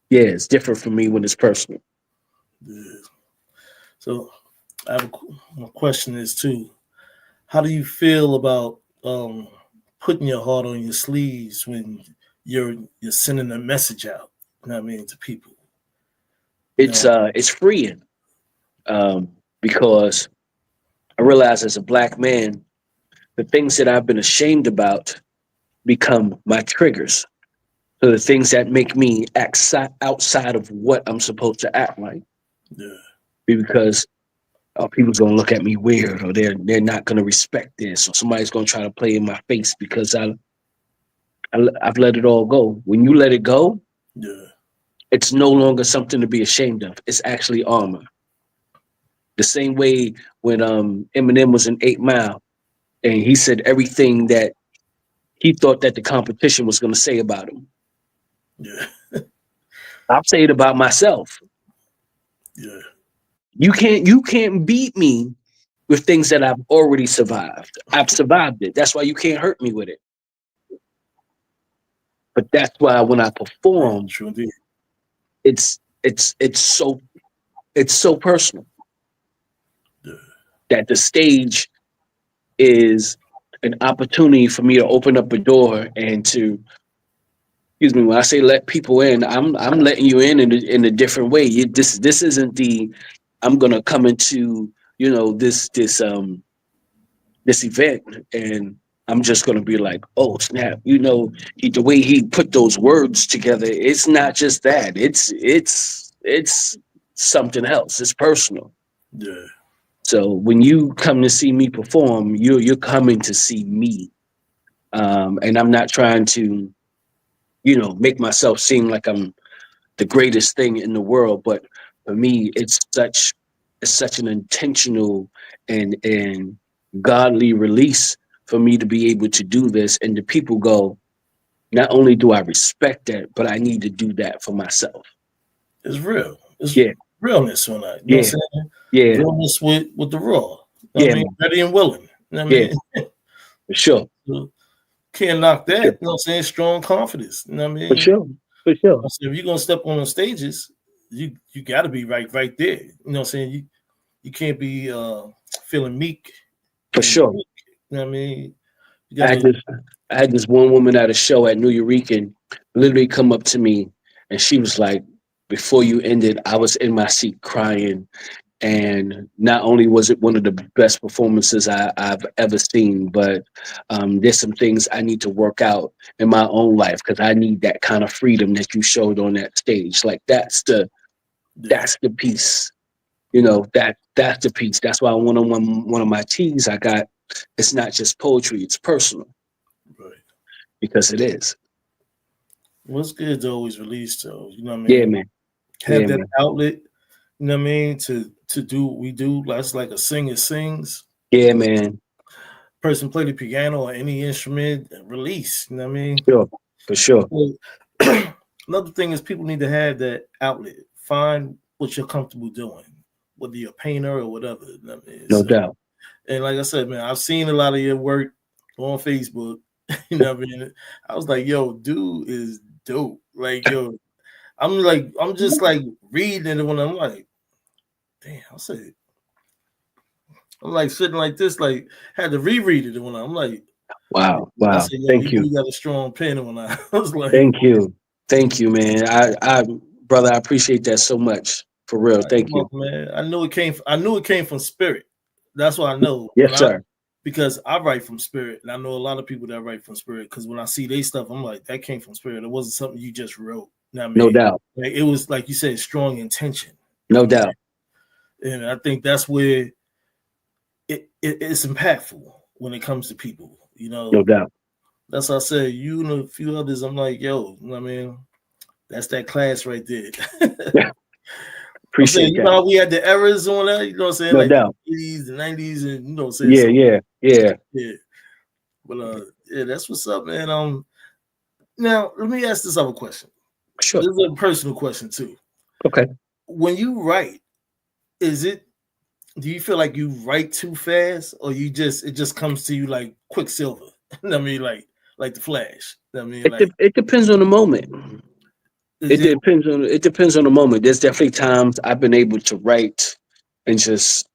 Yeah, it's different for me when it's personal. Yeah. So I have my question is too, how do you feel about putting your heart on your sleeves when you're sending a message out, you know what I mean, to people? It's freeing. Because I realize as a Black man, the things that I've been ashamed about become my triggers. So the things that make me act outside of what I'm supposed to act like. Yeah. Because people's gonna look at me weird, or they're not gonna respect this, or somebody's gonna try to play in my face because I've let it all go. When you let it go, Yeah. it's no longer something to be ashamed of. It's actually armor. The same way when Eminem was in 8 Mile and he said everything that he thought that the competition was going to say about him. Yeah. I'll say it about myself. Yeah. You can't beat me with things that I've already survived. I've survived it. That's why you can't hurt me with it. But that's why when I Yeah, perform, true indeed. it's so personal. Yeah. That the stage is an opportunity for me to open up a door and to, excuse me, when I say let people in, I'm letting you in a different way. This isn't the I'm gonna come into this event and I'm just gonna be like, oh snap, the way he put those words together. It's not just that. It's something else. It's personal. Yeah. So when you come to see me perform, you're coming to see me, and I'm not trying to, make myself seem like I'm the greatest thing in the world. But for me, it's such an intentional and godly release for me to be able to do this. And the people go, not only do I respect that, but I need to do that for myself. It's real. It's Yeah, realness on that. You know what yeah, I'm saying? yeah, Realness with the raw. You know what I yeah, mean? man. Ready and willing. You know what I Yeah, mean? for sure, So, can't knock for that. sure, You know what I'm saying? Strong confidence. You know what I for mean? sure, for sure, So if you're gonna step on the stages, you got to be right there. You know what I'm saying? You can't be feeling meek for and sure. weak. You know what I mean? You I got had to. this I had this one woman at a show at New Eurekan literally come up to me and she was like, before you ended, I was in my seat crying. And not only was it one of the best performances I've ever seen, but there's some things I need to work out in my own life because I need that kind of freedom that you showed on that stage. Like Yeah, that's the piece, you know, that's the piece. That's why one of my teas I got, it's not just poetry, it's personal right. because it is. What's good to always release though. You know what I Yeah, mean? man. Have Yeah, that man. outlet. You know what I mean? To do what we do. That's like a singer sings. Yeah, man. Person play the piano or any instrument. Release. You know what I mean? Sure. For sure. Well, another thing is people need to have that outlet. Find what you're comfortable doing, whether you're a painter or whatever. You know what I mean? No So, doubt. and like I said, man, I've seen a lot of your work on Facebook. You know what I mean? I was like, yo, dude is dope. Like, yo, I'm just like reading it when I'm like, damn, I said, I'm like sitting like this, like had to reread it when I'm like, Wow. I Wow. said, yo, Thank you you. do got a strong pen when I was like, Thank you. Thank you, man. Brother, I appreciate that so much. For real. you're Thank you. welcome, man. I knew it came from spirit. That's what I know when Yes, I sir. because I write from spirit, and I know a lot of people that write from spirit. Because when I see they stuff, I'm like, that came from spirit. It wasn't something you just wrote. You know what I No mean? doubt. Like, it was like you said, strong intention. You know No what I doubt. mean? And I think that's where it's impactful when it comes to people. You No know, doubt. that's what I said. You and a few others, I'm like, yo, you know what I mean? That's that class right there. Yeah. I'm saying, Appreciate you know that. how we had the errors on that, you know what I'm saying? No Like the doubt. 80s, the 90s, and you know what I'm saying? Yeah, So yeah, yeah. yeah. But yeah, that's what's up, man. Now let me ask this other question. Sure. This is a personal question too. Okay. When you write, is it do you feel like you write too fast or you just it just comes to you like quicksilver? I mean, like the flash. I mean, like It depends on the moment. is it It depends on the moment. There's definitely times I've been able to write and just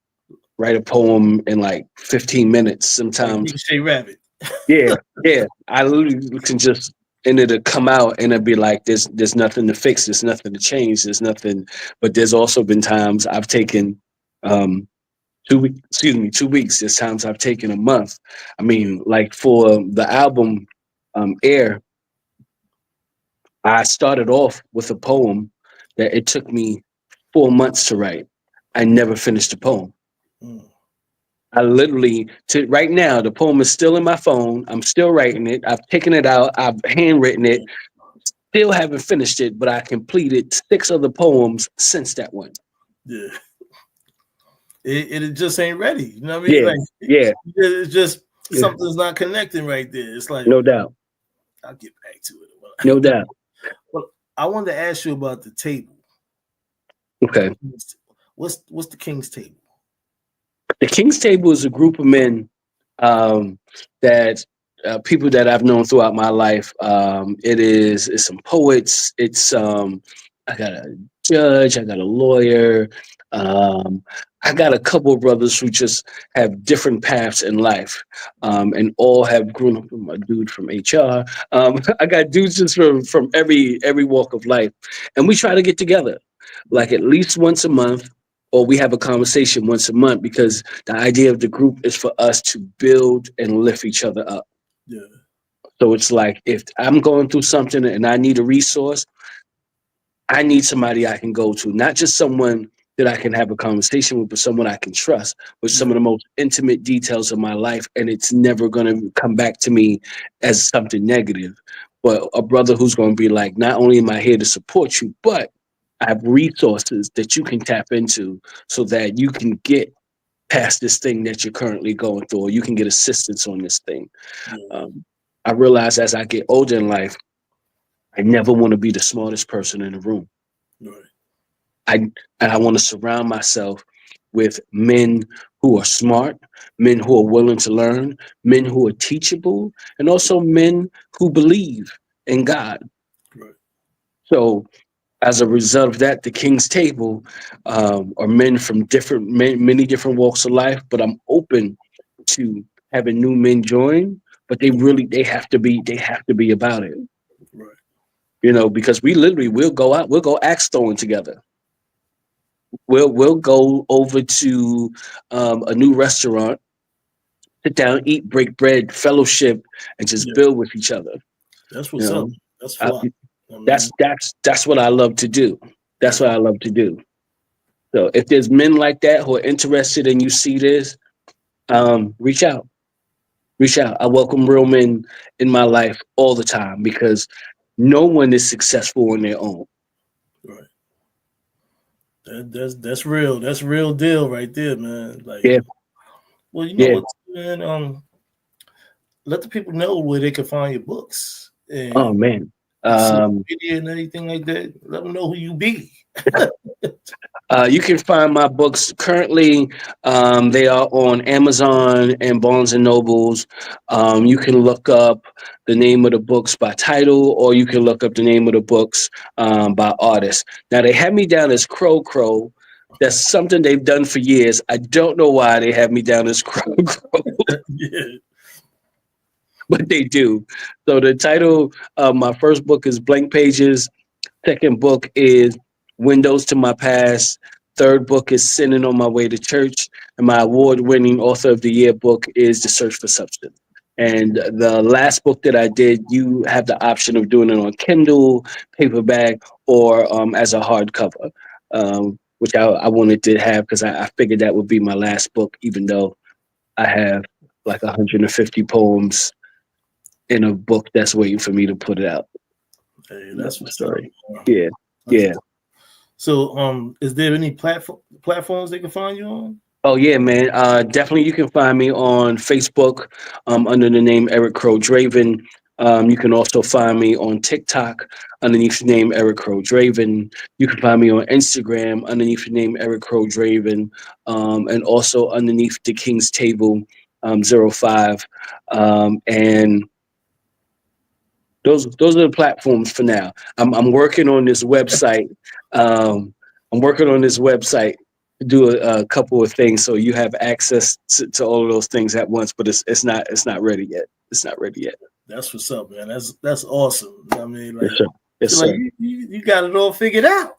write a poem in like 15 minutes. like Sometimes, Ricochet Rabbit? yeah, yeah. I literally can just and it'll come out and it'll be like there's nothing to fix, there's nothing to change, there's nothing. But there's also been times I've taken 2 weeks, excuse me, 2 weeks. There's times I've taken a month. I Yeah, mean, like for the album Air, I started off with a poem that it took me 4 months to write. I never finished the poem. mm, I literally, to right now, the poem is still in my phone. I'm still writing it. I've taken it out. I've handwritten it. Still haven't finished it, but I completed 6 other poems since that one. yeah. It just ain't ready. You know what I mean? Yeah, Like yeah, it's just yeah. something's not connecting right there. It's like No doubt. I'll get back to it. No doubt. Well, I wanted to ask you about the table. Okay. What's the king's table? The King's Table is a group of men um, that people that I've known throughout my life. It's some poets. I got a judge. I got a lawyer. Um, I got a couple of brothers who just have different paths in life, and all have grown up. With my dude from HR. I got dudes just from every walk of life, and we try to get together Yeah, like at least once a month, or we have a conversation once a month because the idea of the group is for us to build and lift each other up. yeah, So it's like if I'm going through something and I need a resource, I need somebody I can go to, not just someone that I can have a conversation with, but someone I can trust with some yeah, of the most intimate details of my life. And it's never going to come back to me as something negative, but a brother who's going to be like, not only am I here to support you, but I have resources that you can tap into so that you can get past this thing that you're currently going through, or you can get assistance on this thing. Yeah. Um, I realize as I get older in life, I never want to be the smartest person in the room. Right. I and I want to surround myself with men who are smart, men who are willing to learn, men who are teachable, and also men who believe in God. Right. So as a result of that, the King's Table are men from many different walks of life. But I'm open to having new men join. But they have to be about it, Right. because we literally we'll go axe throwing together. We'll go over to a new restaurant, sit down, eat, break bread, fellowship, and just Yeah. build with each other. That's You what's up. know, That's I, fly. I mean, that's what I love to do. That's yeah. what I love to do. So if there's men like that who are interested and you see this, reach out. Reach out. I welcome real men in my life all the time because no one is successful on their own. Right. That's real. That's real deal right there, man. Like, Yeah, well, you know yeah. what, man? Let the people know where they can find your books Oh and man. your social Um, media and anything like that. Let them know who you be. You can find my books currently. They are on Amazon and Barnes and Nobles. You can look up the name of the books by title, or you can look up the name of the books by artist. Now they have me down as Crow Crow. That's something they've done for years. I don't know why they have me down as Crow Crow, Yeah. but they do. So the title of my first book is Blank Pages. Second book is Windows to My Past. Third book is Sinning on My Way to Church. And my award winning author of the year book is The Search for Substance. And the last book that I did, you have the option of doing it on Kindle, paperback, or as a hardcover, which I wanted to have because I figured that would be my last book, even though I have like 150 poems in a book that's waiting for me to put it out. Hey, And that's that's the what's up. story. Man. Yeah, That's yeah. dope. So, is there any platforms they can find you on? Oh yeah, man. Definitely you can find me on Facebook under the name Eric Crow Draven. You can also find me on TikTok underneath the name Eric Crow Draven. You can find me on Instagram underneath the name Eric Crow Draven, and also underneath the King's Table 05. And those are the platforms for now. I'm working on this website. Um, I'm working on this website to do a couple of things so you have access to all of those things at once. But it's not ready yet. It's not ready yet. That's what's up, man. That's awesome. I mean, Yes, like, sir. I Yes, feel like sir. you got it all figured out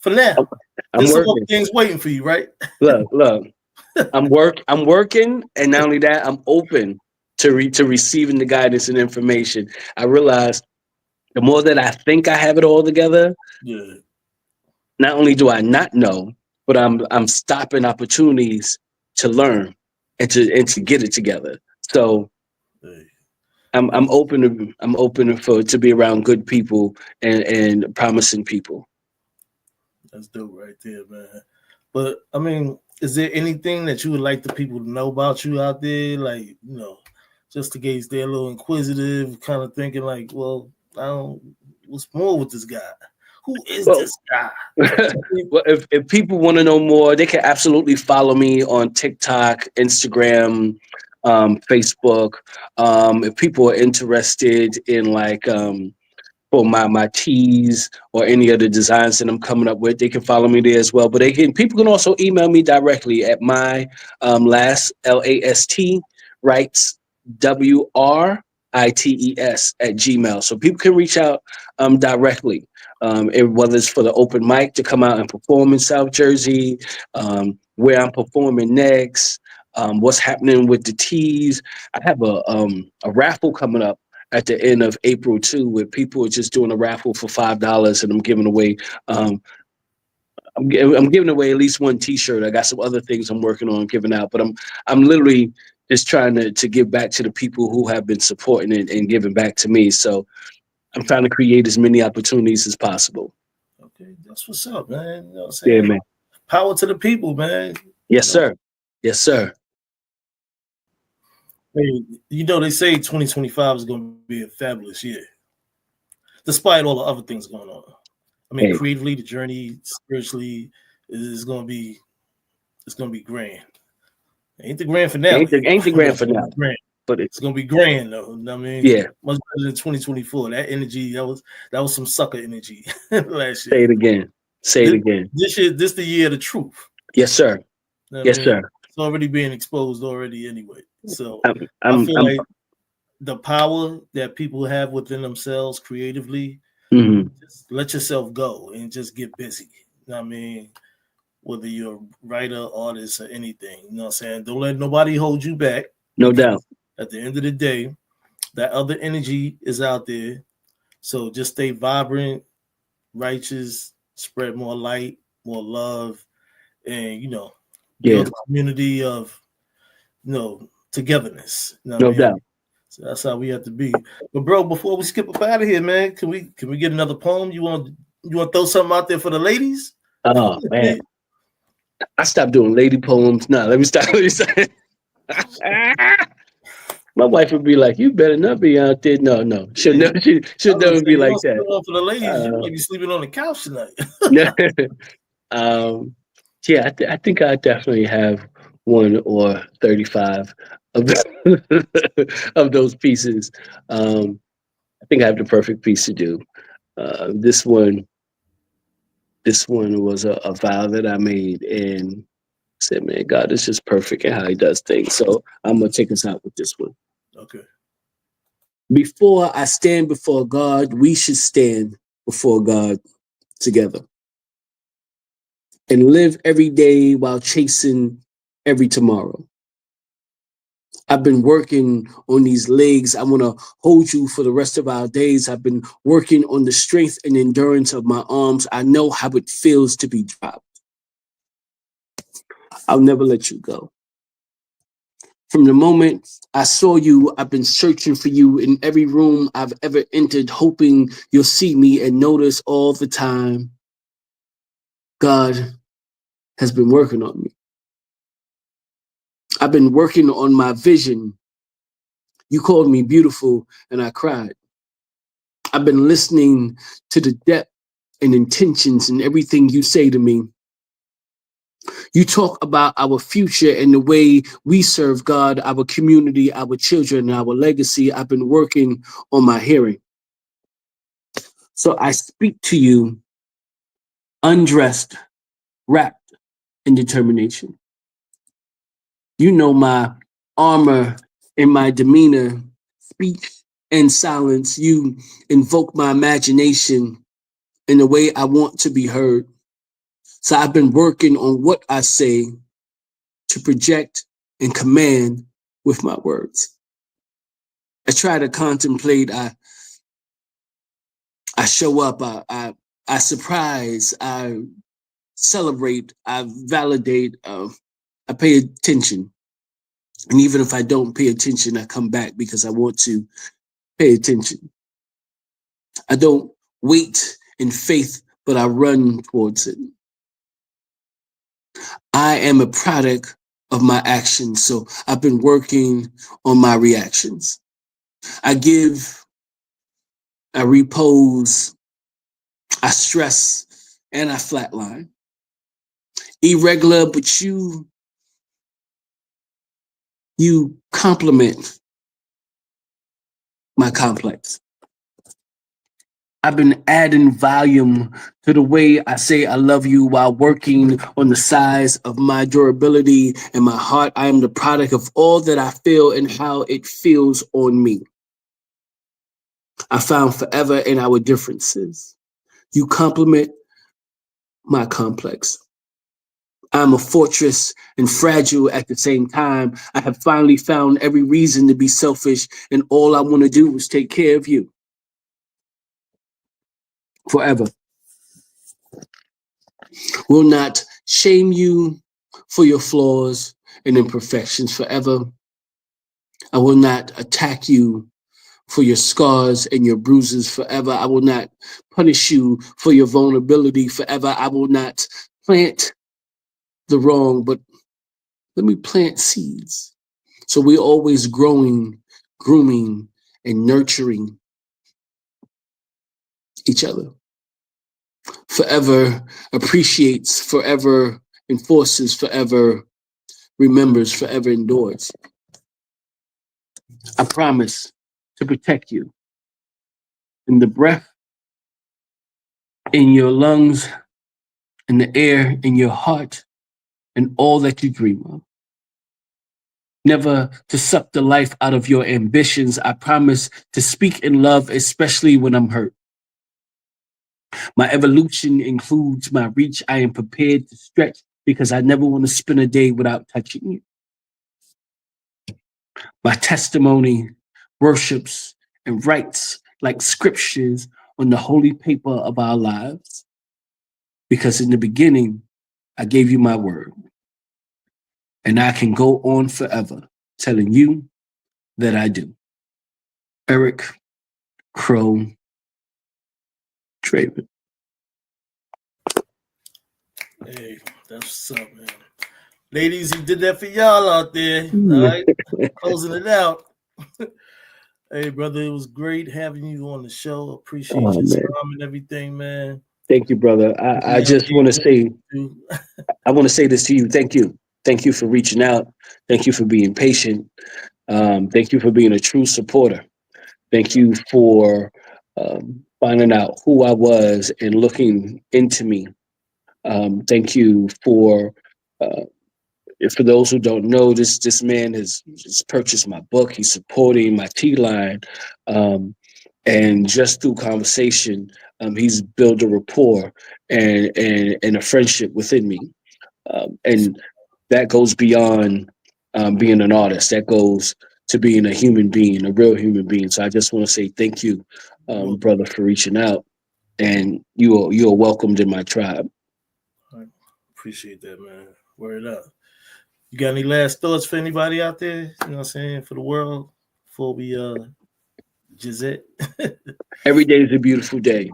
for now. I'm, I'm There's some more working. things waiting for you, right? Look. I'm working, and not only that, I'm open to receiving the guidance and information. I realize the more that I think I have it all together, Yeah. not only do I not know, but I'm stopping opportunities to learn and to get it together. So Hey, I'm open for to be around good people and promising people. that's dope right there, man. But I mean, is there anything that you would like the people to know about you out there? Like, just in case they're a little inquisitive, kind of thinking like, well, I don't what's more with this guy? Who is Well, this guy? well, if people want to know more, they can absolutely follow me on TikTok, Instagram, Facebook. If people are interested in like for my teas or any other designs that I'm coming up with, they can follow me there as well. But people can also email me directly at my last LAST writes WRITES at Gmail. So people can reach out directly. Whether it's for the open mic to come out and perform in South Jersey, where I'm performing next, what's happening with the teas. I have a raffle coming up at the end of April too, where people are just doing a raffle for $5, and I'm giving away. I'm giving away at least one T-shirt. I got some other things I'm working on giving out, but I'm literally just trying to give back to the people who have been supporting it and giving back to me. So I'm trying to create as many opportunities as possible. Okay, that's what's up, man. You know what I'm Yeah, saying? man. Power to the people, man. You Yes, know, sir. Yes, sir. Hey, you know, they say 2025 is going to be a fabulous year, despite all the other things going on. I mean, Hey, creatively, the journey, spiritually, is going to be it's going to be grand. Ain't the grand finale, ain't the but grand it's going to finale, be grand. but it, It's going to be grand, though. You know what I mean, yeah. much better than 2024. That energy, that was some sucker energy last Say year. it again. Say it This, again. this year, this the year of the truth. Yes, sir. You know what I Yes, mean, sir. it's already being exposed already anyway. So I'm, I I'm, feel I'm. like the power that people have within themselves creatively, Mhm. just let yourself go and just get busy. You know what I mean? Whether you're a writer, artist, or anything. You know what I'm saying? Don't let nobody hold you back, No because doubt. at the end of the day, that other energy is out there. So just stay vibrant, righteous, spread more light, more love, and Yeah, build a community of togetherness. You know what I no mean? doubt. So that's how we have to be. But bro, before we skip up out of here, man, can we get another poem? You want to throw something out there for the ladies? Oh man, I stopped doing lady poems. Nah, let me stop. Let me stop. My wife would be like, "You better not be out there." No, no, she'll Yeah. never. I She'll was gonna never say be you like don't that. spit one for the ladies. You Uh, might be sleeping on the couch tonight. um, yeah, I think I definitely have one or 35 of of those pieces. I think I have the perfect piece to do. Uh, this one, this one was a vow that I made, and said, "Man, God is just perfect in how He does things." So I'm gonna take us out with this one. Okay. Before I stand before God, we should stand before God together and live every day while chasing every tomorrow. I've been working on these legs. I want to hold you for the rest of our days. I've been working on the strength and endurance of my arms. I know how it feels to be dropped. I'll never let you go. From the moment I saw you, I've been searching for you in every room I've ever entered, hoping you'll see me and notice all the time. God has been working on me. I've been working on my vision. You called me beautiful and I cried. I've been listening to the depth and intentions in everything you say to me. You talk about our future and the way we serve God, our community, our children, our legacy. I've been working on my hearing. So I speak to you undressed, wrapped in determination. You know my armor and my demeanor, speech and silence. You invoke my imagination in the way I want to be heard. So I've been working on what I say to project and command with my words. I try to contemplate. I show up. I surprise. I celebrate. I validate. I pay attention. And even if I don't pay attention, I come back because I want to pay attention. I don't wait in faith, but I run towards it. I am a product of my actions. So I've been working on my reactions. I give, I repose, I stress, and I flatline. Irregular, but you complement my complex. I've been adding volume to the way I say I love you while working on the size of my durability and my heart. I am the product of all that I feel and how it feels on me. I found forever in our differences. You complement my complex. I'm a fortress and fragile at the same time. I have finally found every reason to be selfish, and all I want to do is take care of you forever. Will not shame you for your flaws and imperfections forever. I will not attack you for your scars and your bruises forever. I will not punish you for your vulnerability forever. I will not plant the wrong, but let me plant seeds. So we're always growing, grooming, and nurturing each other. Forever appreciates, forever enforces, forever remembers, forever endures. I promise to protect you in the breath, in your lungs, in the air, in your heart, and all that you dream of. Never to suck the life out of your ambitions. I promise to speak in love, especially when I'm hurt. My evolution includes my reach. I am prepared to stretch because I never want to spend a day without touching you. My testimony worships and writes like scriptures on the holy paper of our lives. Because in the beginning, I gave you my word. And I can go on forever telling you that I do. Eric Crow Draven. Hey, that's what's up, man. Ladies, he did that for y'all out there. All right, closing it out. Hey, brother, it was great having you on the show. Appreciate your time and everything, man. Thank you, brother. I just want to say, I want to say this to you. Thank you. Thank you for reaching out. Thank you for being patient. Thank you for being a true supporter. Thank you for finding out who I was and looking into me. Thank you for those who don't know, this man has purchased my book. He's supporting my T line, and just through conversation, he's built a rapport and a friendship within me, and that goes beyond being an artist. That goes to being a human being, a real human being. So I just want to say thank you, brother, for reaching out, and you are welcomed in my tribe. I appreciate that, man. Word up. You got any last thoughts for anybody out there? You know what I'm saying? For the world before we Gisette. Every day is a beautiful day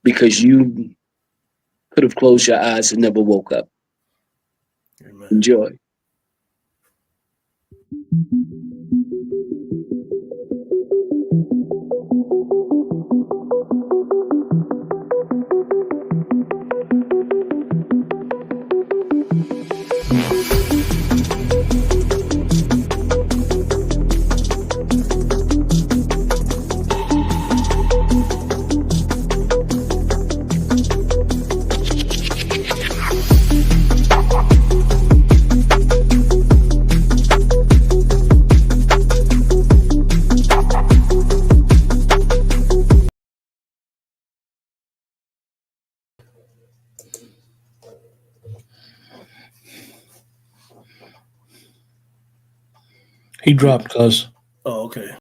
because you could have closed your eyes and never woke up. Amen. Enjoy. He dropped, cuz. Oh, okay.